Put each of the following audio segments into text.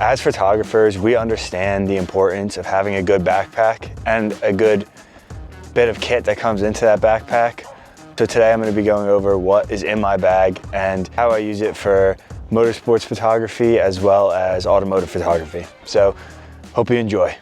As photographers, we understand the importance of having a good backpack and a good bit of kit that comes into that backpack. So today I'm going to be going over what is in my bag and how I use it for motorsports photography as well as automotive photography. So hope you enjoy.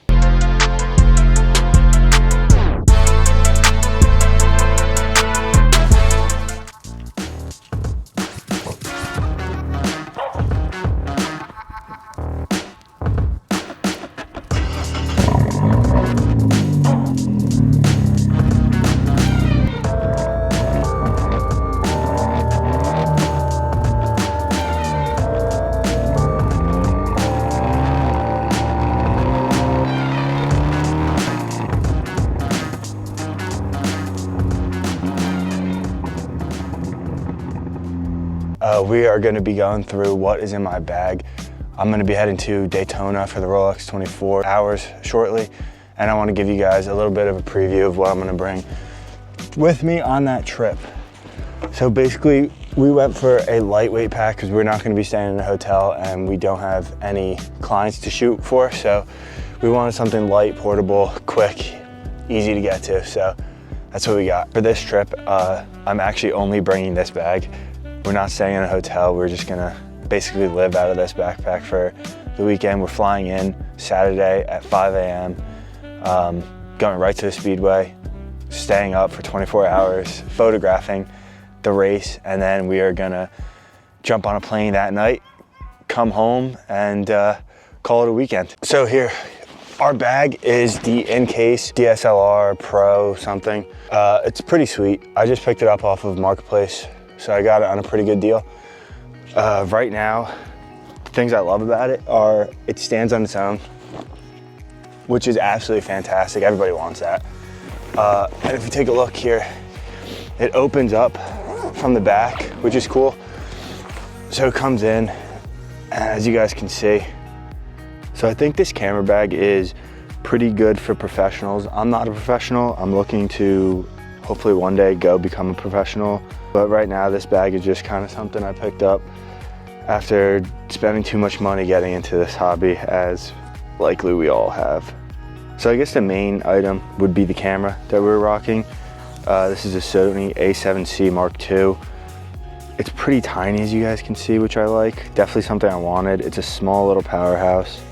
We are going to be going through what is in my bag. I'm going to be heading to Daytona for the Rolex 24 hours shortly, and I want to give you guys a little bit of a preview of what I'm going to bring with me on that trip. So basically, we went for a lightweight pack because we're not going to be staying in a hotel and we don't have any clients to shoot for, so we wanted something light, portable, quick, easy to get to, so that's what we got. For this trip, I'm actually only bringing this bag. We're not staying in a hotel. We're just gonna basically live out of this backpack for the weekend. We're flying in Saturday at 5 a.m., going right to the Speedway, staying up for 24 hours, photographing the race, and then we are gonna jump on a plane that night, come home, and call it a weekend. So here, our bag is the in-case DSLR Pro something. It's pretty sweet. I just picked it up off of Marketplace, so I got it on a pretty good deal. Right now, the things I love about it are it stands on its own, which is absolutely fantastic. Everybody wants that. And if you take a look here, it opens up from the back, which is cool. So it comes in, and as you guys can see, so I think this camera bag is pretty good for professionals. I'm not a professional. I'm looking to hopefully one day go become a professional. But right now this bag is just kind of something I picked up after spending too much money getting into this hobby, as likely we all have. So I guess the main item would be the camera that we're rocking. This is a Sony A7C Mark II. It's pretty tiny, as you guys can see, which I like. Definitely something I wanted. It's a small little powerhouse.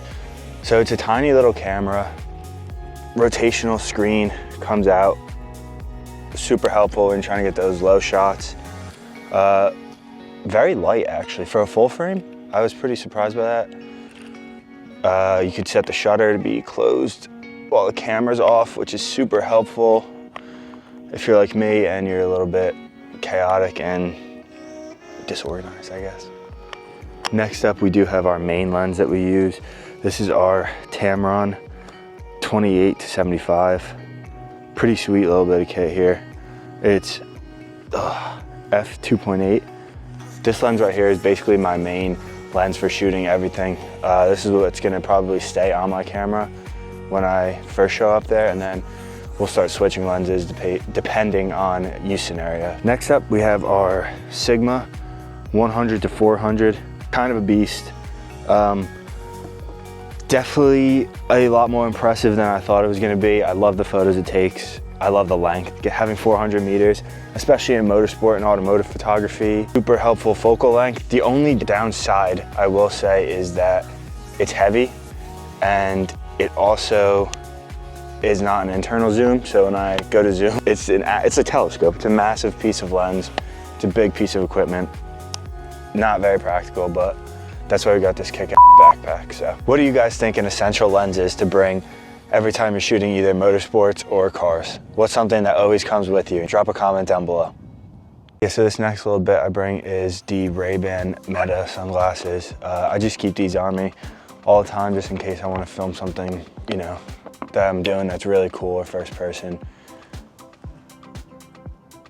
So it's a tiny little camera. Rotational screen comes out. Super helpful in trying to get those low shots. Very light, actually, for a full frame. I was pretty surprised by that. You could set the shutter to be closed while the camera's off, which is super helpful if you're like me and you're a little bit chaotic and disorganized, I guess. Next up, we do have our main lens that we use. This is our Tamron 28-75. Pretty sweet little bit of kit here. It's f2.8. This lens right here is basically my main lens for shooting everything. This is what's gonna probably stay on my camera when I first show up there, and then we'll start switching lenses depending on use scenario. Next up, we have our Sigma 100-400, kind of a beast. Definitely a lot more impressive than I thought it was gonna be. I love the photos it takes. I love the length. Having 400 meters, especially in motorsport and automotive photography, super helpful focal length. The only downside I will say is that it's heavy, and it also is not an internal zoom. So when I go to zoom, it's a telescope. It's a massive piece of lens. It's a big piece of equipment. Not very practical, but that's why we got this kick-ass backpack. So what do you guys think an essential lens is to bring every time you're shooting either motorsports or cars? What's something that always comes with you? Drop a comment down below. Yeah, so this next little bit I bring is the Ray-Ban Meta sunglasses. I just keep these on me all the time just in case I want to film something, you know, that I'm doing that's really cool or first person.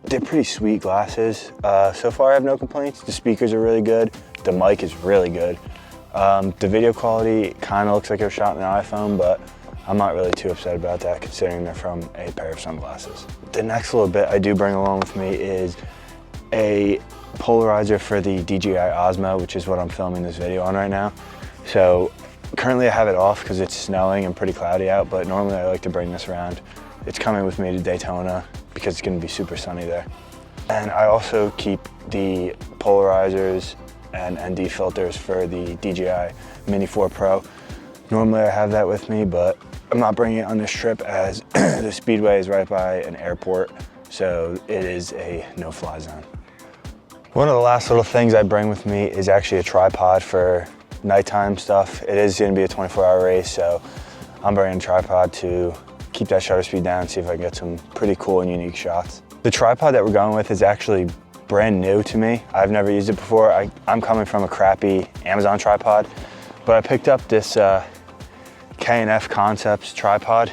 They're pretty sweet glasses. So far I have no complaints. The speakers are really good. The mic is really good. The video quality kind of looks like it was shot in an iPhone, but I'm not really too upset about that considering they're from a pair of sunglasses. The next little bit I do bring along with me is a polarizer for the DJI Osmo, which is what I'm filming this video on right now. So Currently I have it off because it's snowing and pretty cloudy out, but normally I like to bring this around. It's coming with me to Daytona because it's going to be super sunny there. And I also keep the polarizers and ND filters for the DJI Mini 4 Pro. Normally I have that with me, but I'm not bringing it on this trip as the Speedway is right by an airport, so it is a no-fly zone. One of the last little things I bring with me is actually a tripod for nighttime stuff. It is going to be a 24-hour race, so I'm bringing a tripod to keep that shutter speed down, see if I can get some pretty cool and unique shots. The tripod that we're going with is actually brand new to me. I've never used it before. I'm coming from a crappy Amazon tripod, but I picked up this K&F Concepts tripod.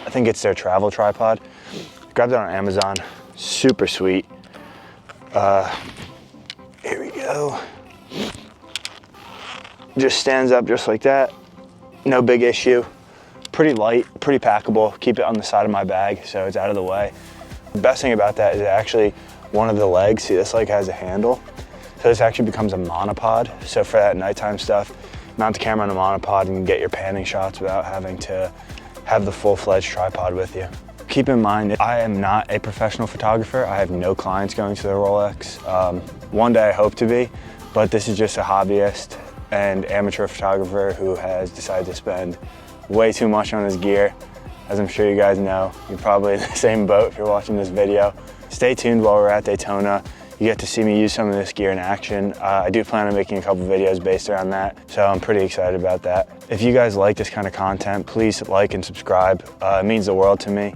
I think it's their travel tripod. Grabbed it on Amazon, super sweet. Here we go. Just stands up just like that. No big issue. Pretty light, pretty packable. Keep it on the side of my bag so it's out of the way. The best thing about that is actually one of the legs, see this leg has a handle. So this actually becomes a monopod. So for that nighttime stuff, mount the camera on a monopod and get your panning shots without having to have the full-fledged tripod with you. Keep in mind, I am not a professional photographer. I have no clients going to the Rolex. One day I hope to be, but this is just a hobbyist and amateur photographer who has decided to spend way too much on his gear. As I'm sure you guys know, you're probably in the same boat if you're watching this video. Stay tuned while we're at Daytona. You get to see me use some of this gear in action. I do plan on making a couple videos based around that, so I'm pretty excited about that. If you guys like this kind of content, please like and subscribe. It means the world to me.